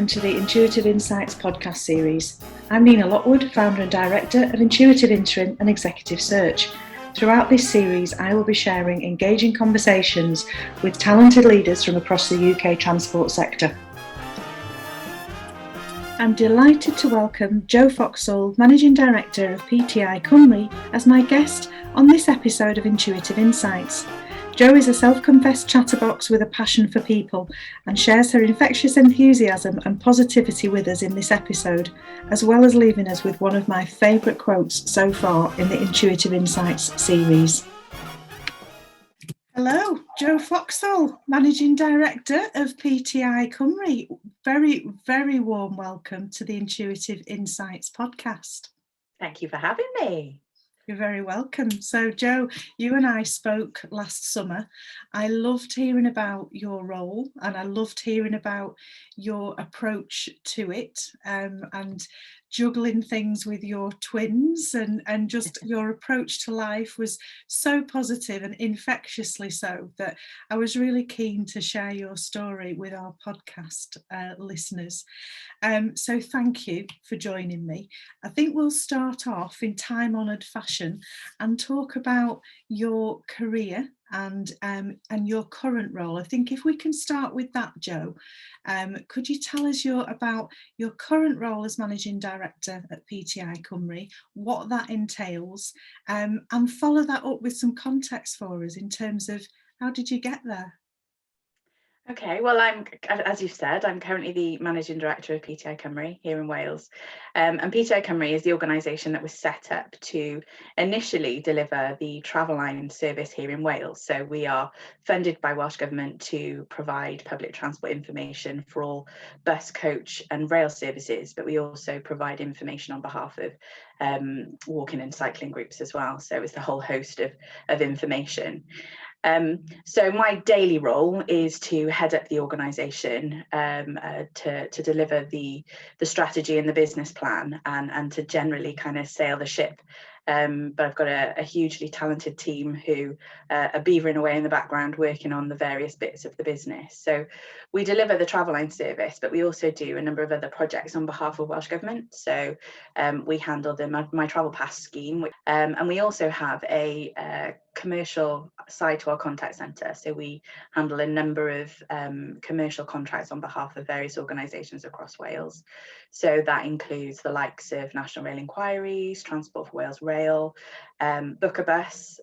welcome to the Intuitive Insights podcast series. I'm Nina Lockwood, founder and director of Intuitive Interim and Executive Search. Throughout this series, I will be sharing engaging conversations with talented leaders from across the UK transport sector. I'm delighted to welcome Jo Foxall, Managing Director of PTI Cymru, as my guest on this episode of Intuitive Insights. Jo is a self-confessed chatterbox with a passion for people and shares her infectious enthusiasm and positivity with us in this episode, as well as leaving us with one of my favourite quotes so far in the Intuitive Insights series. Hello, Jo Foxall, Managing Director of PTI Cymru. Very, very warm welcome to the Intuitive Insights podcast. Thank you for having me. You're very welcome. So, Jo, you and I spoke last summer. I loved hearing about your role and I loved hearing about your approach to it and juggling things with your twins and just your approach to life was so positive and infectiously so that I was really keen to share your story with our podcast listeners. So thank you for joining me. I think we'll start off in time-honoured fashion and talk about your career and your current role. I think if we can start with that, Jo, could you tell us about your current role as Managing Director at PTI Cymru, what that entails, and follow that up with some context for us in terms of how did you get there? Okay, well, as you've said, I'm currently the Managing Director of PTI Cymru here in Wales. And PTI Cymru is the organisation that was set up to initially deliver the Travelline service here in Wales. So we are funded by Welsh Government to provide public transport information for all bus, coach and rail services, but we also provide information on behalf of walking and cycling groups as well. So it's a whole host of information. So my daily role is to head up the organisation to deliver the strategy and the business plan and to generally kind of sail the ship. But I've got a hugely talented team who are beavering away in the background working on the various bits of the business. So we deliver the Travelline service, but we also do a number of other projects on behalf of Welsh Government. So we handle the My Travel Pass scheme, and we also have a commercial side to our contact centre. So we handle a number of commercial contracts on behalf of various organisations across Wales. So that includes the likes of National Rail Inquiries, Transport for Wales Rail, Book a Bus.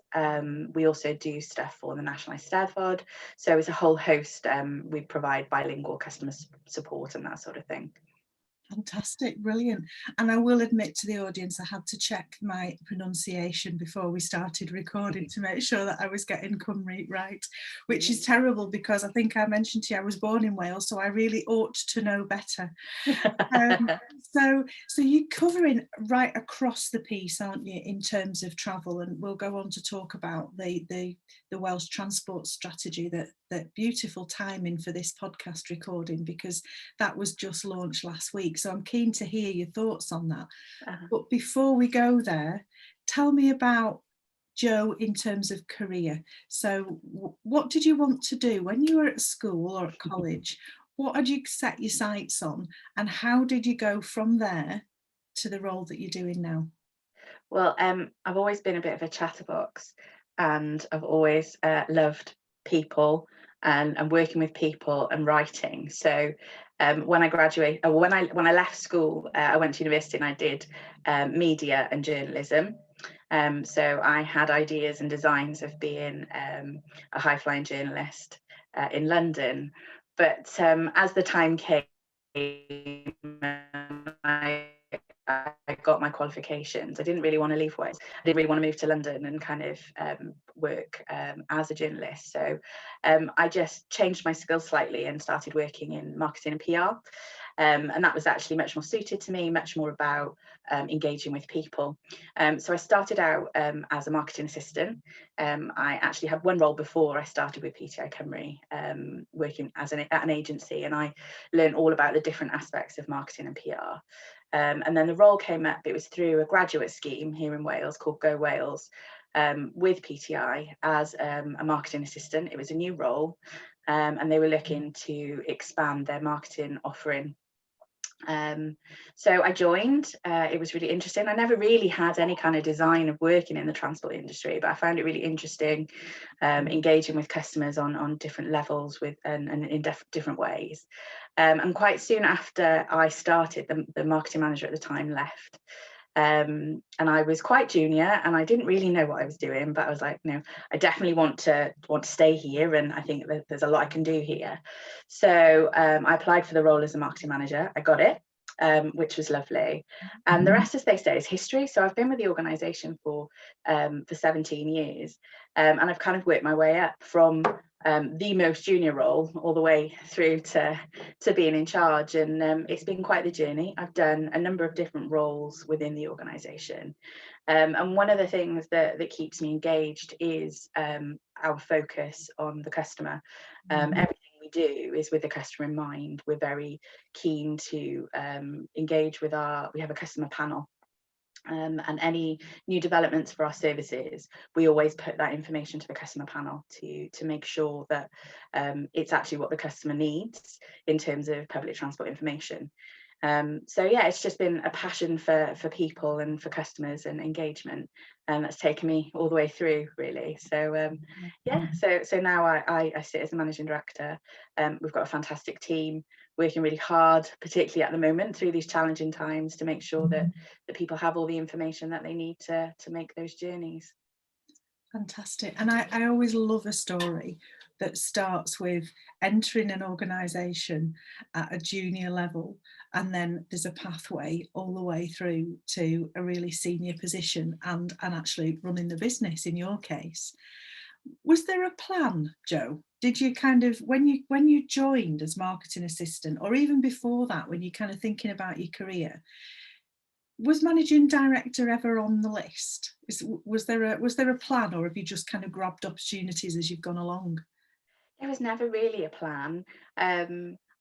We also do stuff for the National Eisteddfod. So it's a whole host. We provide bilingual customer support and that sort of thing. Fantastic, brilliant. And I will admit to the audience, I had to check my pronunciation before we started recording to make sure that I was getting Cymru right, which is terrible because I think I mentioned to you I was born in Wales, so I really ought to know better. So you're covering right across the piece, aren't you, in terms of travel? And we'll go on to talk about the Welsh transport strategy, that beautiful timing for this podcast recording because that was just launched last week. So I'm keen to hear your thoughts on that. But before we go there, tell me about Jo in terms of career. So what did you want to do when you were at school or at college? What had you set your sights on and how did you go from there to the role that you're doing now? Well, I've always been a bit of a chatterbox and I've always loved people and working with people and writing. So when I graduated, when I left school, I went to university and I did media and journalism. So I had ideas and designs of being a high-flying journalist in London. But as the time came, I got my qualifications. I didn't really want to leave Wales. I didn't really want to move to London and kind of work as a journalist. So I just changed my skills slightly and started working in marketing and PR. And that was actually much more suited to me, much more about engaging with people. So I started out as a marketing assistant. I actually had one role before I started with PTI Cymru, working as at an agency, and I learned all about the different aspects of marketing and PR. And then the role came up, it was through a graduate scheme here in Wales called Go Wales with PTI as a marketing assistant. It was a new role and they were looking to expand their marketing offering So I joined. It was really interesting. I never really had any kind of design of working in the transport industry, but I found it really interesting, engaging with customers on different levels and in different ways. And quite soon after I started, the marketing manager at the time left. And I was quite junior and I didn't really know what I was doing, but I was like, no, I definitely want to stay here, and I think that there's a lot I can do here. So I applied for the role as a marketing manager. I got it, which was lovely, and the rest, as they say, is history. So I've been with the organisation for 17 years, and I've kind of worked my way up from the most junior role all the way through to being in charge, and it's been quite the journey. I've done a number of different roles within the organisation, and one of the things that keeps me engaged is our focus on the customer. Everything we do is with the customer in mind. We're very keen to engage with we have a customer panel, and any new developments for our services, we always put that information to the customer panel to make sure that it's actually what the customer needs in terms of public transport information. So yeah, it's just been a passion for people and for customers and engagement, and that's taken me all the way through, really. So yeah, so now I sit as the managing director. We've got a fantastic team working really hard, particularly at the moment through these challenging times, to make sure that people have all the information that they need to make those journeys. Fantastic. And I always love a story that starts with entering an organisation at a junior level, and then there's a pathway all the way through to a really senior position and actually running the business in your case. Was there a plan, Jo? Did you kind of, when you joined as marketing assistant, or even before that, when you're kind of thinking about your career, was managing director ever on the list? Was there a plan, or have you just kind of grabbed opportunities as you've gone along? There was never really a plan.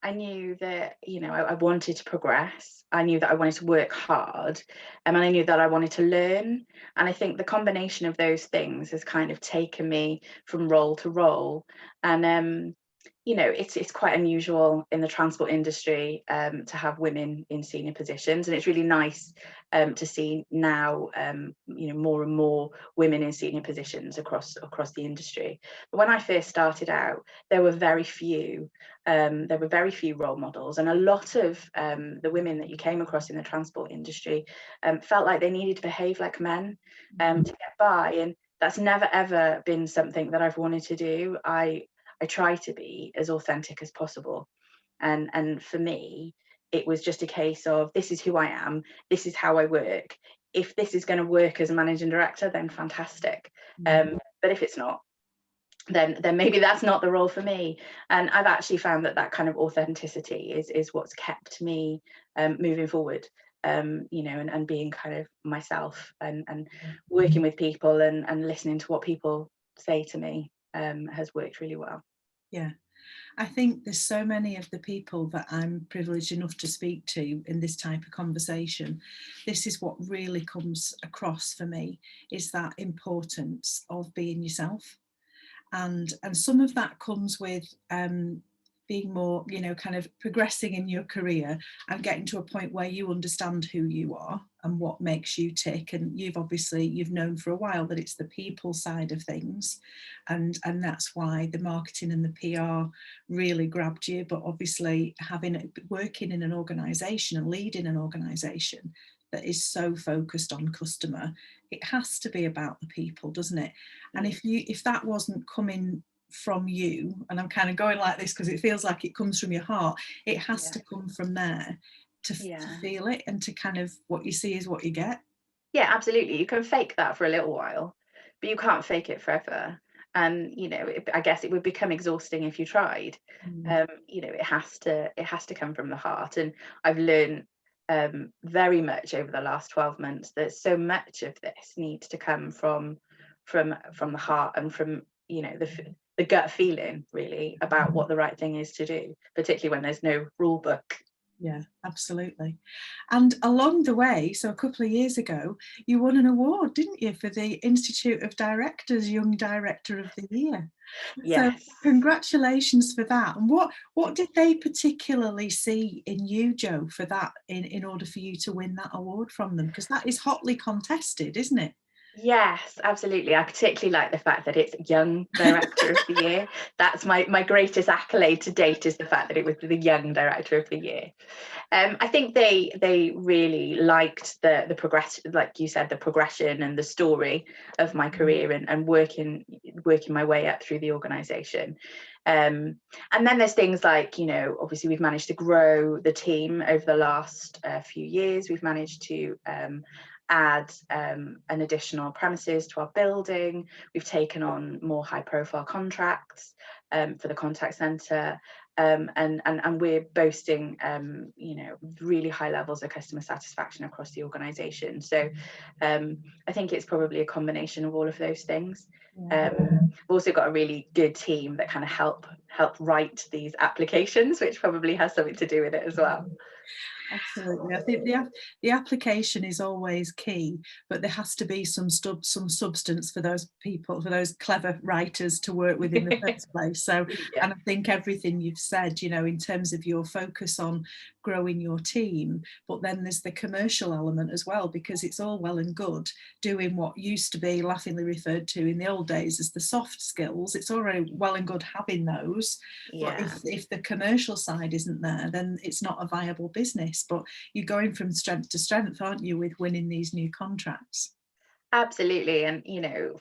I knew that, I wanted to progress. I knew that I wanted to work hard, and I knew that I wanted to learn. And I think the combination of those things has kind of taken me from role to role. And it's quite unusual in the transport industry to have women in senior positions, and it's really nice to see now more and more women in senior positions across the industry. But when I first started out, there were very few role models, and a lot of the women that you came across in the transport industry felt like they needed to behave like men to get by, and that's never ever been something that I've wanted to do. I try to be as authentic as possible. And for me, it was just a case of, this is who I am, this is how I work. If this is going to work as a managing director, then fantastic. But if it's not, then maybe that's not the role for me. And I've actually found that kind of authenticity is what's kept me moving forward. And being kind of myself, and working with people and listening to what people say to me has worked really well. Yeah. I think there's so many of the people that I'm privileged enough to speak to in this type of conversation. This is what really comes across for me, is that importance of being yourself. And some of that comes with being more, kind of progressing in your career and getting to a point where you understand who you are and what makes you tick. And you've known for a while that it's the people side of things, and that's why the marketing and the PR really grabbed you. But obviously, working in an organisation and leading an organisation that is so focused on customer, it has to be about the people, doesn't it? And if that wasn't coming from you, and I'm kind of going like this because it feels like it comes from your heart, it has to come from there to feel it, and to kind of, what you see is what you get. Yeah, absolutely. You can fake that for a little while, but you can't fake it forever. And I guess it would become exhausting if you tried. It has to come from the heart. And I've learned very much over the last 12 months that so much of this needs to come from the heart, and from the gut feeling, really, about what the right thing is to do, particularly when there's no rule book. Yeah, absolutely. And along the way, so a couple of years ago, you won an award, didn't you, for the Institute of Directors Young Director of the Year? So Yes. congratulations for that. And what did they particularly see in you, Jo, for that in order for you to win that award from them? Because that is hotly contested, isn't it? Yes, absolutely. I particularly like the fact that it's Young Director of the Year. That's my greatest accolade to date, is the fact that it was the Young Director of the Year. I think they really liked the progression, like you said, the progression and the story of my career, and working my way up through the organisation. And then there's things like, obviously we've managed to grow the team over the last few years. We've managed to add an additional premises to our building. We've taken on more high profile contracts for the contact centre. And we're boasting, really high levels of customer satisfaction across the organisation. So I think it's probably a combination of all of those things. Yeah. We've also got a really good team that kind of help write these applications, which probably has something to do with it as well. Absolutely. I think the application is always key, but there has to be some substance for those people, for those clever writers to work with in the first place. So, Yeah. and I think everything you've said, in terms of your focus on growing your team, but then there's the commercial element as well, because it's all well and good doing what used to be laughingly referred to in the old days as the soft skills. It's already well and good having those, but Yeah. if the commercial side isn't there, then it's not a viable business. But you're going from strength to strength, aren't you, with winning these new contracts? Absolutely. And,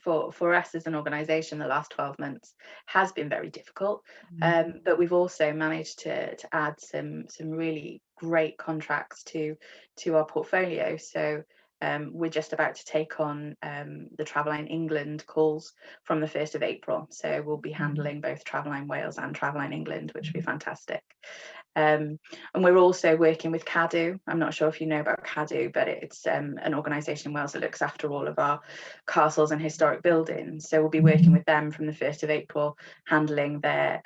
for us as an organisation, the last 12 months has been very difficult. But we've also managed to add some really great contracts to our portfolio. So we're just about to take on the Travelline England calls from the 1st of April. So we'll be handling both Travelline Wales and Travelline England, which will be fantastic. And we're also working with CADU. I'm not sure if you know about CADU, but it's an organisation in Wales that looks after all of our castles and historic buildings. So we'll be working with them from the 1st of April, handling their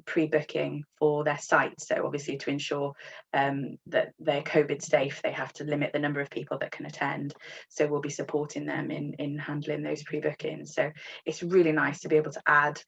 pre-booking for their site. So obviously, to ensure that they're COVID safe, they have to limit the number of people that can attend. So we'll be supporting them in handling those pre-bookings. So it's really nice to be able to add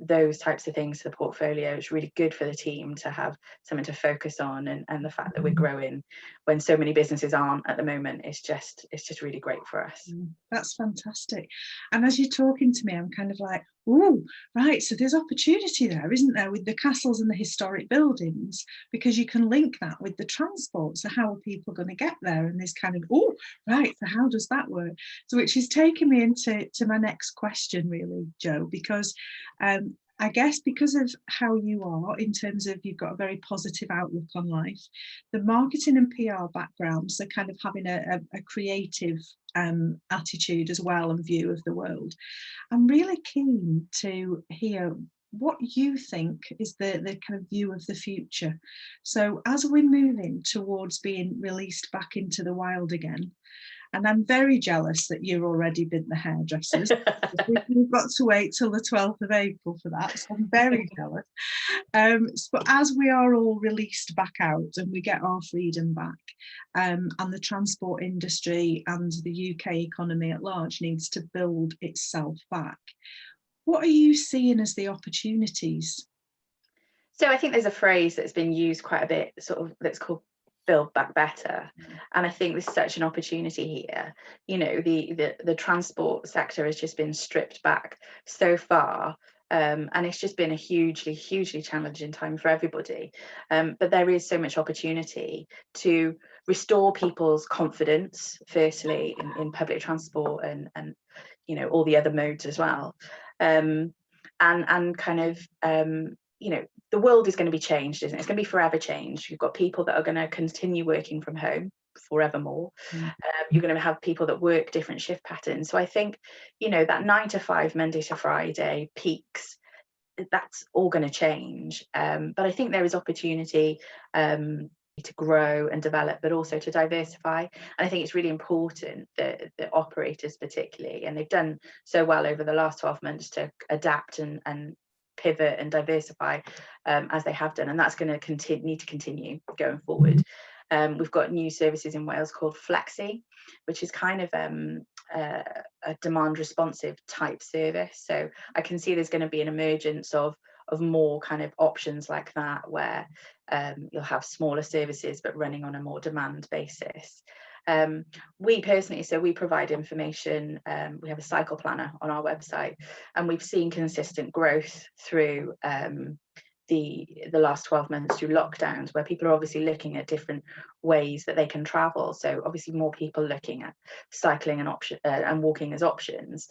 those types of things to the portfolio. It's really good for the team to have something to focus on, and the fact that we're growing when so many businesses aren't at the moment, it's just really great for us. That's fantastic. And as you're talking to me, I'm kind of like, oh, right, so there's opportunity there, isn't there, with the castles and the historic buildings, because you can link that with the transport. So how are people going to get there? And this kind of, oh, right, so how does that work? So which is taking me into my next question, really, Jo, because I guess because of how you are, in terms of you've got a very positive outlook on life, the marketing and PR backgrounds are kind of having a creative attitude as well, and view of the world. I'm really keen to hear what you think is the kind of view of the future. So as we're moving towards being released back into the wild again, and I'm very jealous that you've already been the hairdressers. We've got to wait till the 12th of April for that, so I'm very jealous. But as we are all released back out and we get our freedom back, and the transport industry and the UK economy at large needs to build itself back, what are you seeing as the opportunities? So I think there's a phrase that's been used quite a bit, sort of, that's called build back better. And I think there's such an opportunity here. The transport sector has just been stripped back so far. And it's just been a hugely challenging time for everybody. But there is so much opportunity to restore people's confidence, firstly, in public transport, and all the other modes as well. And kind of the world is going to be changed, isn't it? It's going to be forever changed. You've got people that are going to continue working from home forevermore. You're going to have people that work different shift patterns. So I think, that 9 to 5, Monday to Friday peaks, that's all going to change. But I think there is opportunity to grow and develop, but also to diversify. And I think it's really important that the operators particularly, and they've done so well over the last 12 months, to adapt and pivot and diversify as they have done, and that's going to need to continue going forward. We've got new services in Wales called Flexi, which is kind of a demand responsive type service. So I can see there's going to be an emergence of more kind of options like that, where you'll have smaller services but running on a more demand basis. We personally, so we provide information, we have a cycle planner on our website, and we've seen consistent growth through the last 12 months through lockdowns, where people are obviously looking at different ways that they can travel. So obviously more people looking at cycling and walking as options.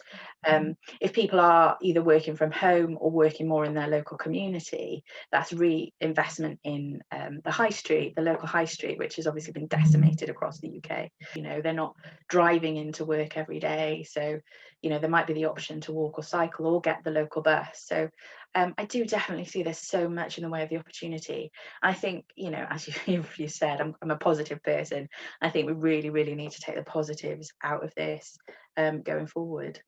If people are either working from home or working more in their local community, that's reinvestment in the local high street, which has obviously been decimated across the UK. You know, they're not driving into work every day, so you know, there might be the option to walk or cycle or get the local bus. So I do definitely see there's so much in the way of the opportunity. I think, you know, as you said, I'm a positive person. I think we really, really need to take the positives out of this going forward.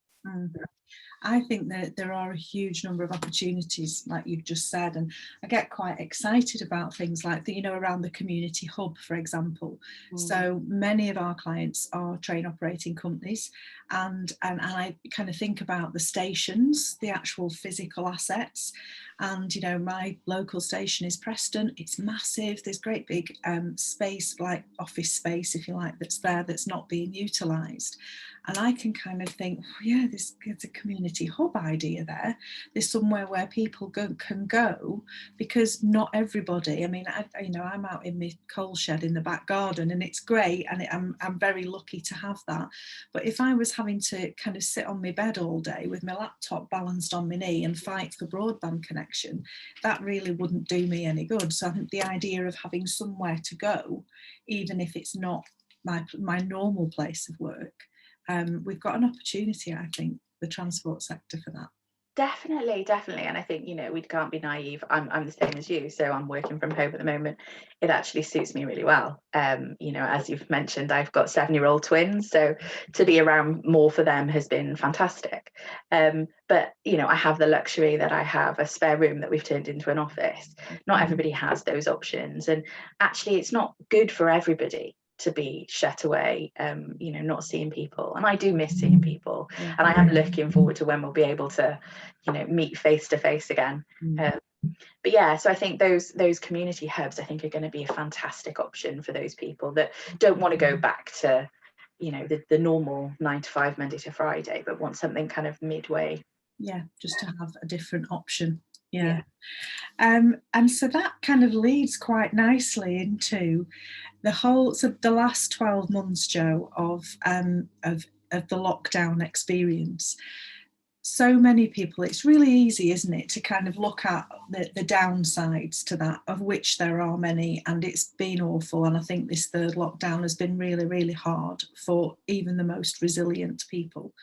I think that there are a huge number of opportunities, like you've just said, and I get quite excited about things like the, you know, around the community hub, for example. So many of our clients are train operating companies, and I kind of think about the stations, the actual physical assets. And you know, my local station is Preston. It's massive. There's great big space, like office space, if you like, that's there that's not being utilised. And I can kind of think, oh, yeah, there's a community hub idea there. There's somewhere where people can go, because not everybody. I mean, I'm out in my coal shed in the back garden, and it's great, and I'm very lucky to have that. But if I was having to kind of sit on my bed all day with my laptop balanced on my knee and fight for broadband connection, that really wouldn't do me any good. So I think the idea of having somewhere to go, even if it's not my normal place of work, we've got an opportunity, I think, the transport sector, for that. Definitely. And I think, you know, we can't be naive. I'm the same as you, so I'm working from home at the moment. It actually suits me really well. You know, as you've mentioned, I've got 7-year-old twins, so to be around more for them has been fantastic. But you know, I have the luxury that I have a spare room that we've turned into an office. Not everybody has those options, and actually it's not good for everybody to be shut away, you know, not seeing people. And I do miss seeing people, and I am looking forward to when we'll be able to, you know, meet face to face again. But yeah, so I think those community hubs, I think, are going to be a fantastic option for those people that don't want to go back to, you know, the normal 9 to 5 Monday to Friday, but want something kind of midway. Yeah, just to have a different option. Yeah. And so that kind of leads quite nicely into the last 12 months, Jo, of the lockdown experience. So many people, it's really easy, isn't it, to kind of look at the downsides to that, of which there are many, and it's been awful. And I think this third lockdown has been really, really hard for even the most resilient people.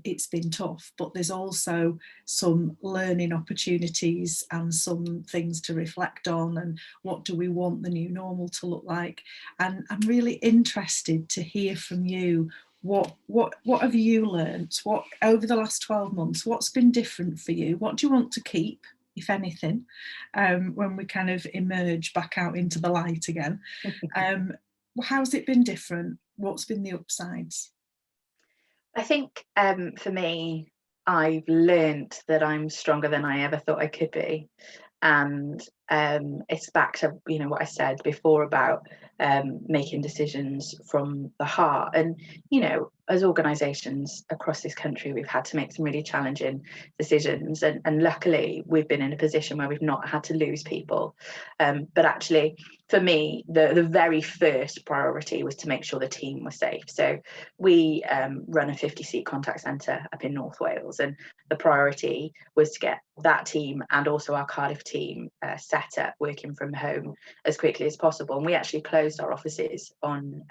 It's been tough, but there's also some learning opportunities and some things to reflect on, and what do we want the new normal to look like. And I'm really interested to hear from you. What have you learnt? What over the last 12 months, what's been different for you? What do you want to keep, if anything, when we kind of emerge back out into the light again? How's it been different? What's been the upsides? I think for me, I've learned that I'm stronger than I ever thought I could be. And it's back to, you know, what I said before about making decisions from the heart. And, you know, as organisations across this country, we've had to make some really challenging decisions. And luckily, we've been in a position where we've not had to lose people. But actually, for me, the very first priority was to make sure the team was safe. So we run a 50-seat contact centre up in North Wales, and the priority was to get that team and also our Cardiff team set up working from home as quickly as possible. And we actually closed our offices on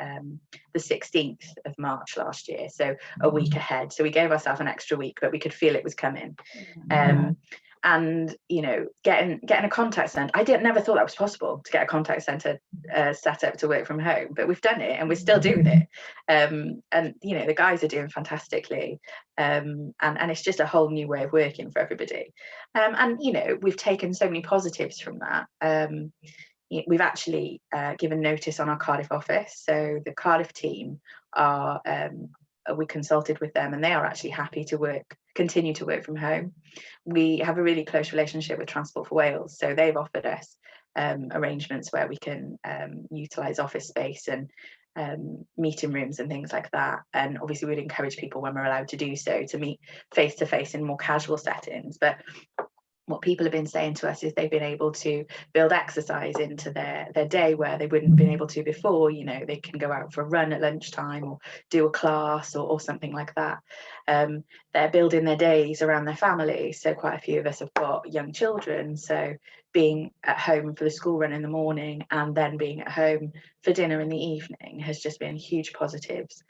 the 16th of March last year, so a week ahead. So we gave ourselves an extra week, but we could feel it was coming. and you know, getting a contact centre. Never thought that was possible, to get a contact centre set up to work from home, but we've done it and we're still doing it. And you know, the guys are doing fantastically, and it's just a whole new way of working for everybody. And you know, we've taken so many positives from that. We've actually given notice on our Cardiff office, so the Cardiff team are we consulted with them, and they are actually happy to continue to work from home. We have a really close relationship with Transport for Wales, so they've offered us arrangements where we can utilise office space and meeting rooms and things like that. And obviously we'd encourage people, when we're allowed to do so, to meet face to face in more casual settings. But what people have been saying to us is they've been able to build exercise into their day where they wouldn't have been able to before. You know, they can go out for a run at lunchtime or do a class or something like that. They're building their days around their family. So quite a few of us have got young children. So being at home for the school run in the morning and then being at home for dinner in the evening has just been huge positives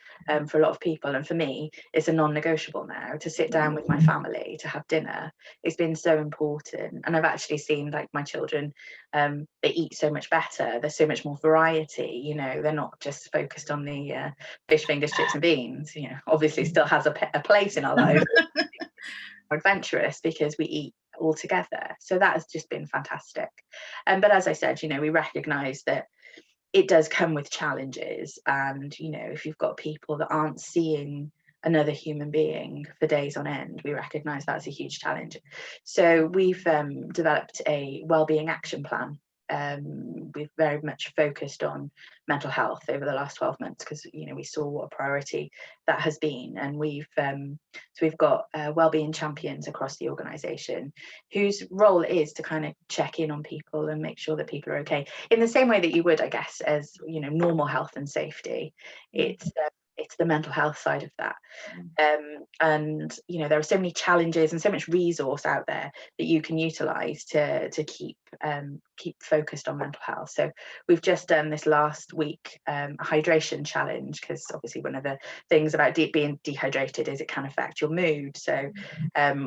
for a lot of people. And for me, it's a non-negotiable now to sit down with my family to have dinner. It's been so important. And I've actually seen, like, my children, they eat so much better. There's so much more variety. You know, they're not just focused on the fish fingers, chips and beans. You know, obviously still has a place in our lives. More adventurous because we eat all together. So that has just been fantastic. But as I said, you know, we recognise that it does come with challenges, and you know, if you've got people that aren't seeing another human being for days on end, we recognise that's a huge challenge. So we've developed a wellbeing action plan. We've very much focused on mental health over the last 12 months because, you know, we saw what a priority that has been. And we've got wellbeing champions across the organisation whose role is to kind of check in on people and make sure that people are okay in the same way that you would, I guess, as, you know, normal health and safety. It's the mental health side of that. And you know, there are so many challenges and so much resource out there that you can utilize to keep focused on mental health. So we've just done this last week a hydration challenge, because obviously one of the things about being dehydrated is it can affect your mood. So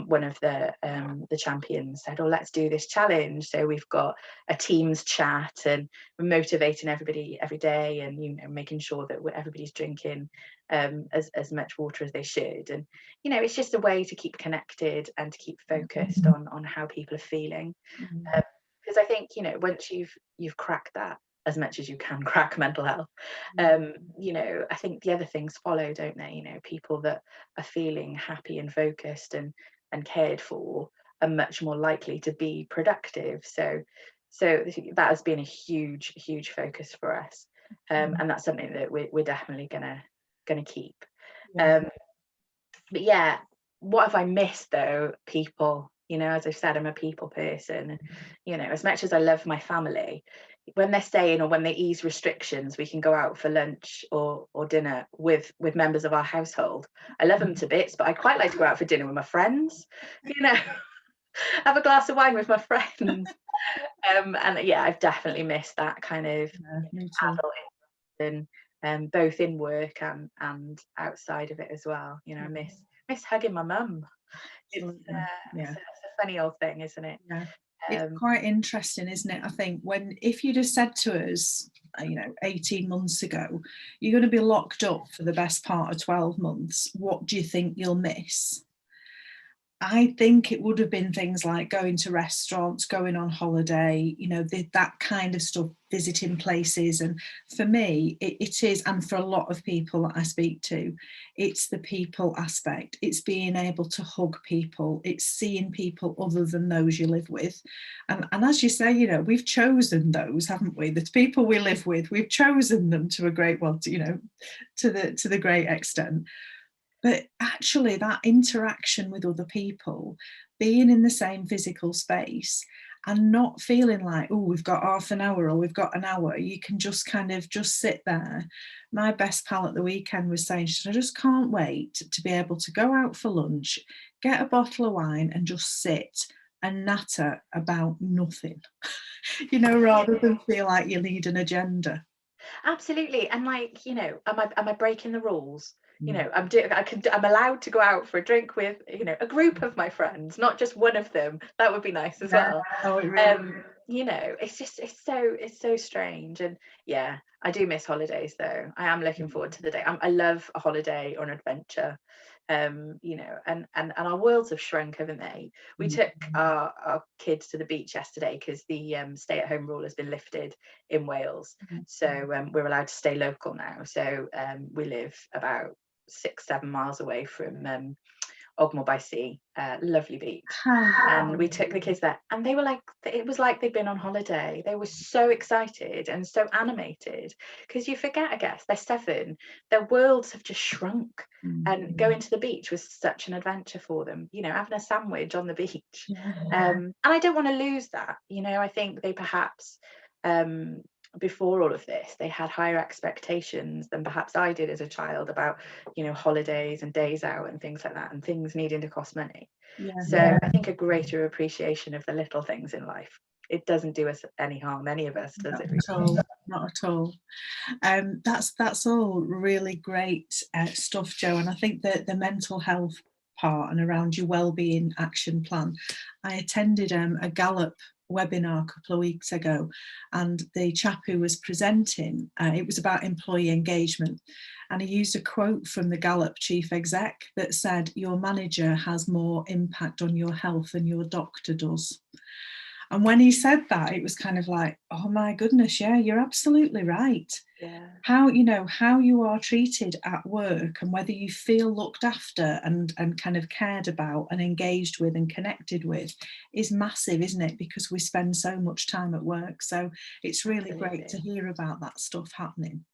one of the champions said, oh, let's do this challenge. So we've got a Teams chat and we're motivating everybody every day, and you know, making sure that everybody's drinking as much water as they should. And you know, it's just a way to keep connected and to keep focused on how people are feeling, because I think, you know, once you've cracked that as much as you can crack mental health, you know, I think the other things follow, don't they? You know, people that are feeling happy and focused and cared for are much more likely to be productive. So that has been a huge focus for us, and that's something that we're definitely gonna keep. But yeah, what have I missed though? People. You know, as I've said, I'm a people person, and you know, as much as I love my family, when they're saying, or when they ease restrictions, we can go out for lunch or dinner with members of our household. I love them to bits, but I quite like to go out for dinner with my friends, you know, have a glass of wine with my friends. And yeah, I've definitely missed that kind of adult and both in work and outside of it as well. You know, I miss hugging my mum. It's a funny old thing, isn't it? Yeah. It's quite interesting, isn't it? I think if you'd have said to us, you know, 18 months ago, you're going to be locked up for the best part of 12 months, what do you think you'll miss? I think it would have been things like going to restaurants, going on holiday, you know, that kind of stuff, visiting places. And for me, it is, and for a lot of people that I speak to, it's the people aspect. It's being able to hug people. It's seeing people other than those you live with. And as you say, you know, we've chosen those, haven't we? The people we live with, we've chosen them to a great, well, you know, to the great extent. But actually, that interaction with other people, being in the same physical space and not feeling like, oh, we've got half an hour or we've got an hour, you can just kind of just sit there. My best pal at the weekend was saying, she said, I just can't wait to be able to go out for lunch, get a bottle of wine and just sit and natter about nothing, you know, rather than feel like you need an agenda. Absolutely. And like, you know, am I breaking the rules? You know, I'm allowed to go out for a drink with, you know, a group of my friends, not just one of them. That would be nice as Yeah. well. Oh, it really You know, it's so strange. And yeah, I do miss holidays though. I am looking forward to the day. I love a holiday or an adventure. You know, and our worlds have shrunk, haven't they? We took our kids to the beach yesterday because the stay-at-home rule has been lifted in Wales. So we're allowed to stay local now. So we live about 6-7 miles away from Ogmore by Sea, lovely beach. And we took the kids there, and they were like, it was like they'd been on holiday. They were so excited and so animated, because you forget, I guess, they're 7, their worlds have just shrunk. And going to the beach was such an adventure for them, you know, having a sandwich on the beach. And I don't want to lose that, you know. I think they perhaps before all of this, they had higher expectations than perhaps I did as a child about, you know, holidays and days out and things like that, and things needing to cost money. So I think a greater appreciation of the little things in life. It doesn't do us any harm, any of us, does it? Not at all. That's all really great stuff, Jo. And I think that the mental health part and around your wellbeing action plan, I attended a Gallup webinar a couple of weeks ago, and the chap who was presenting, it was about employee engagement, and he used a quote from the Gallup chief exec that said, "Your manager has more impact on your health than your doctor does." And when he said that, it was kind of like, oh my goodness, yeah, you're absolutely right. Yeah. How, you know, how you are treated at work and whether you feel looked after and kind of cared about and engaged with and connected with is massive, isn't it? Because we spend so much time at work. So it's really great to hear about that stuff happening.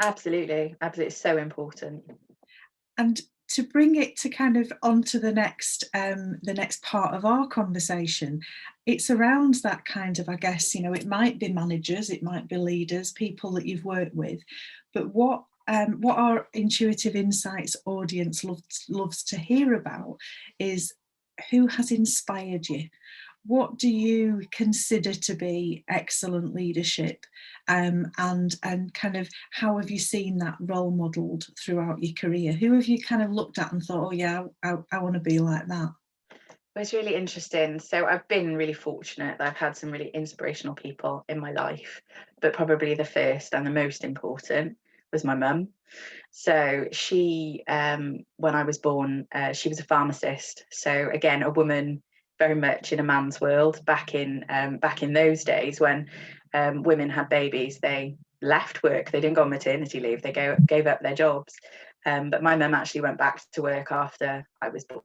Absolutely. Absolutely. It's so important. And to bring it to kind of onto the next part of our conversation, it's around that kind of, I guess, you know, it might be managers, it might be leaders, people that you've worked with, but what our Intuitive Insights audience loves to hear about is who has inspired you. What do you consider to be excellent leadership, and kind of how have you seen that role modelled throughout your career? Who have you kind of looked at and thought, oh yeah, I want to be like that? It's really interesting. So I've been really fortunate that I've had some really inspirational people in my life, but probably the first and the most important was my mum. So she, when I was born, she was a pharmacist. So again, a woman very much in a man's world. Back in those days when women had babies, they left work. They didn't go on maternity leave. They gave up their jobs. But my mum actually went back to work after I was born.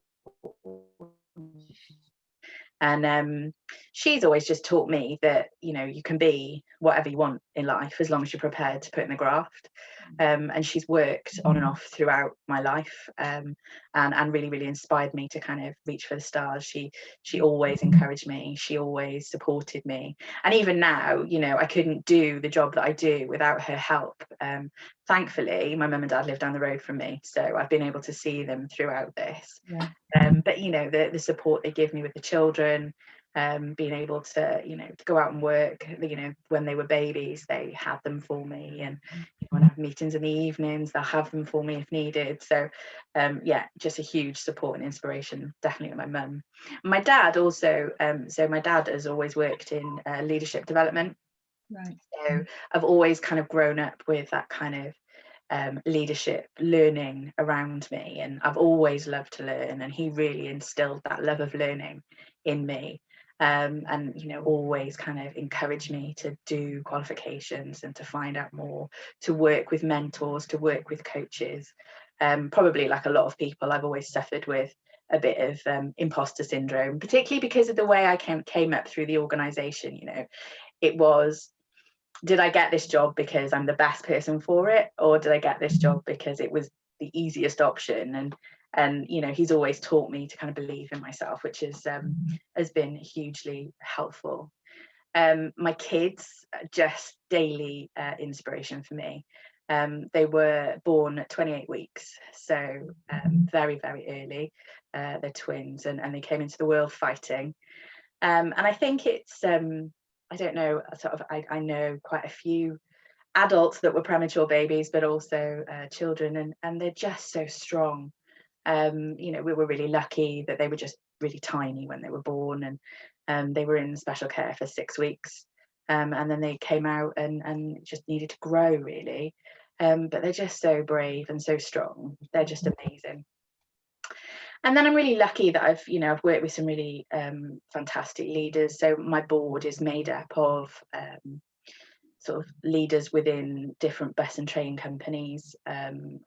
And she's always just taught me that, you know, you can be whatever you want in life as long as you're prepared to put in the graft. And she's worked on and off throughout my life, and really, really inspired me to kind of reach for the stars. She always encouraged me. She always supported me. And even now, you know, I couldn't do the job that I do without her help. Thankfully, my mum and dad live down the road from me, so I've been able to see them throughout this. Yeah. But you know, the support they give me with the children, being able to, you know, to go out and work, you know, when they were babies, they had them for me, and when I have meetings in the evenings, they'll have them for me if needed. So yeah, just a huge support and inspiration, definitely with my mum. My dad also, so my dad has always worked in leadership development. Right. So I've always kind of grown up with that kind of leadership learning around me, and I've always loved to learn, and he really instilled that love of learning in me, and you know, always kind of encouraged me to do qualifications and to find out more, to work with mentors, to work with coaches. Probably like a lot of people, I've always suffered with a bit of imposter syndrome, particularly because of the way I came up through the organization. You know, it was, did I get this job because I'm the best person for it, or did I get this job because it was the easiest option? And you know, he's always taught me to kind of believe in myself, which is has been hugely helpful. My kids, just daily inspiration for me. They were born at 28 weeks, so very, very early. They're twins, and they came into the world fighting. And I think it's I don't know, sort of, I know quite a few adults that were premature babies, but also children, and they're just so strong. You know, we were really lucky that they were just really tiny when they were born, and they were in special care for 6 weeks, and then they came out and just needed to grow really. But they're just so brave and so strong. They're just amazing. And then I'm really lucky that I've worked with some really fantastic leaders. So my board is made up of sort of leaders within different bus and train companies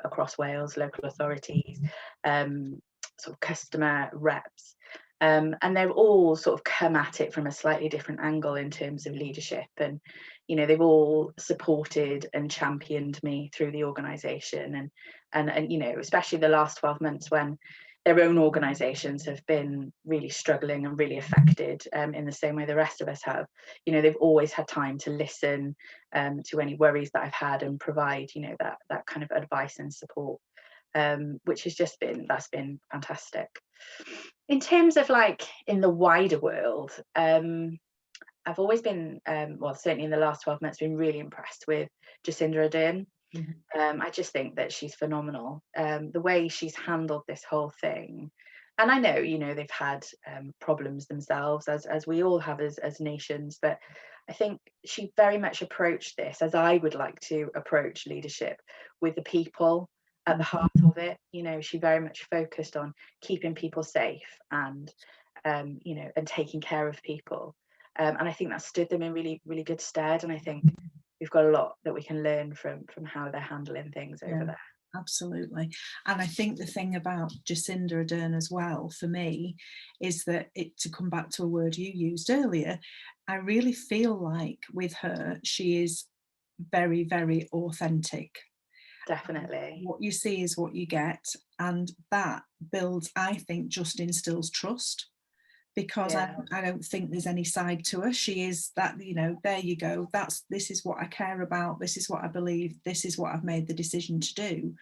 across Wales, local authorities, sort of customer reps. And they've all sort of come at it from a slightly different angle in terms of leadership. And, they've all supported and championed me through the organisation. And especially the last 12 months when their own organisations have been really struggling and really affected in the same way the rest of us have. They've always had time to listen to any worries that I've had and provide, that kind of advice and support, which has that's been fantastic. In terms of like in the wider world, I've always been, well, certainly in the last 12 months, been really impressed with Jacinda Ardern. I just think that she's phenomenal. The way she's handled this whole thing, and I know, they've had problems themselves, as we all have as nations, but I think she very much approached this as I would like to approach leadership, with the people at the heart of it. She very much focused on keeping people safe and taking care of people. And I think that stood them in really, really good stead. And I think we've got a lot that we can learn from how they're handling things over there. Absolutely. And I think the thing about Jacinda Ardern as well, for me, is that to come back to a word you used earlier, I really feel like with her, she is very, very authentic. Definitely. What you see is what you get. And that builds, I think, just instills trust. Because I don't think there's any side to her. She is that, there you go. This is what I care about. This is what I believe. This is what I've made the decision to do.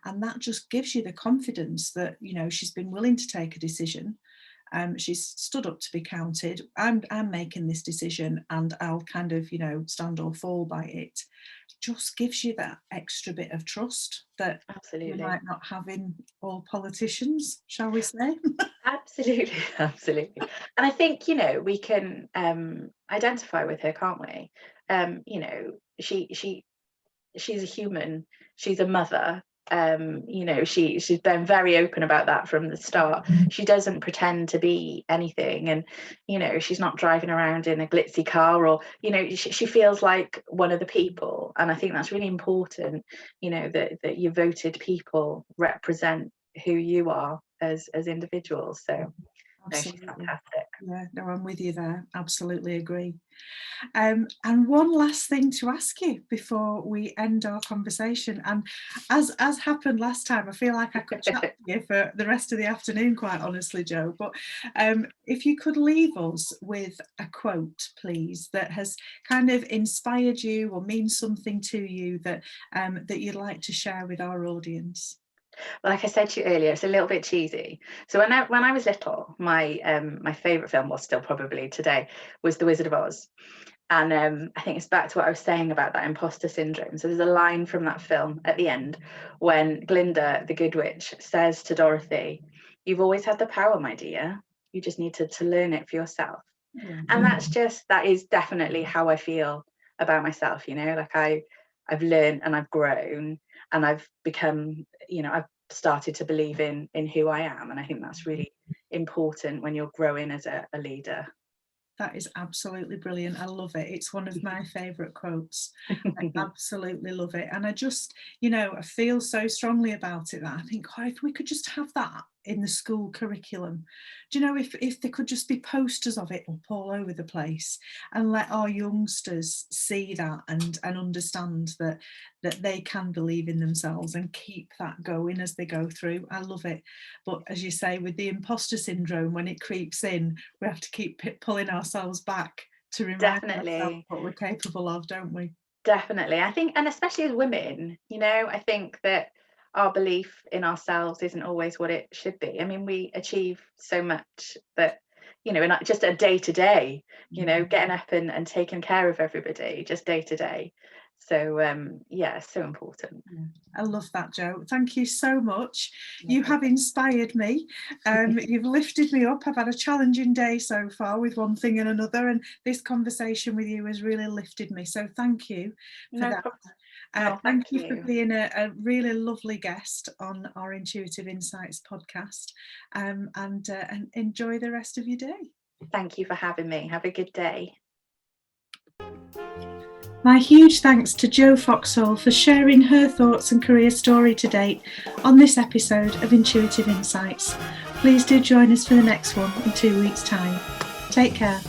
And that just gives you the confidence that, she's been willing to take a decision. She's stood up to be counted. I'm making this decision and I'll kind of, stand or fall by it. Just gives you that extra bit of trust that absolutely you might not have in all politicians, shall we say? Absolutely. And I think, we can identify with her, can't we? She's a human, she's a mother. She's been very open about that from the start. She doesn't pretend to be anything, and she's not driving around in a glitzy car, or she feels like one of the people. And I think that's really important, that your voted people represent who you are as individuals. So no, she's fantastic. Yeah, no, I'm with you there. Absolutely agree. And one last thing to ask you before we end our conversation, and as happened last time, I feel like I could chat to you for the rest of the afternoon, quite honestly, Jo. But if you could leave us with a quote, please, that has kind of inspired you or means something to you that that you'd like to share with our audience. Well, like I said to you earlier, it's a little bit cheesy. So when I was little, my favourite film, was still probably today, was The Wizard of Oz. And I think it's back to what I was saying about that imposter syndrome. So there's a line from that film at the end when Glinda, the Good Witch, says to Dorothy, "You've always had the power, my dear. You just need to learn it for yourself." Yeah. And that is definitely how I feel about myself. Like I've learned and I've grown and I've become, I've started to believe in who I am. And I think that's really important when you're growing as a leader. That is absolutely brilliant. I love it. It's one of my favourite quotes. I absolutely love it. And I just, I feel so strongly about it that I think, if we could just have that in the school curriculum, if there could just be posters of it up all over the place and let our youngsters see that and understand that they can believe in themselves and keep that going as they go through. I love it. But as you say, with the imposter syndrome, when it creeps in, we have to keep pulling ourselves back to remind ourselves what we're capable of, don't we? Definitely. I think, and especially as women, I think that our belief in ourselves isn't always what it should be. I mean, we achieve so much that, in just a day to day, getting up and taking care of everybody, just day to day. So yeah, so important. I love that, Jo. Thank you so much. No You problem. have inspired me. You've lifted me up. I've had a challenging day so far with one thing and another, and this conversation with you has really lifted me. So thank you for No that. problem. Thank Thank you for you. being a really lovely guest on our Intuitive Insights podcast, and enjoy the rest of your day. Thank you for having me. Have a good day. My huge thanks to Jo Foxall for sharing her thoughts and career story to date on this episode of Intuitive Insights. Please do join us for the next one in 2 weeks' time. Take care.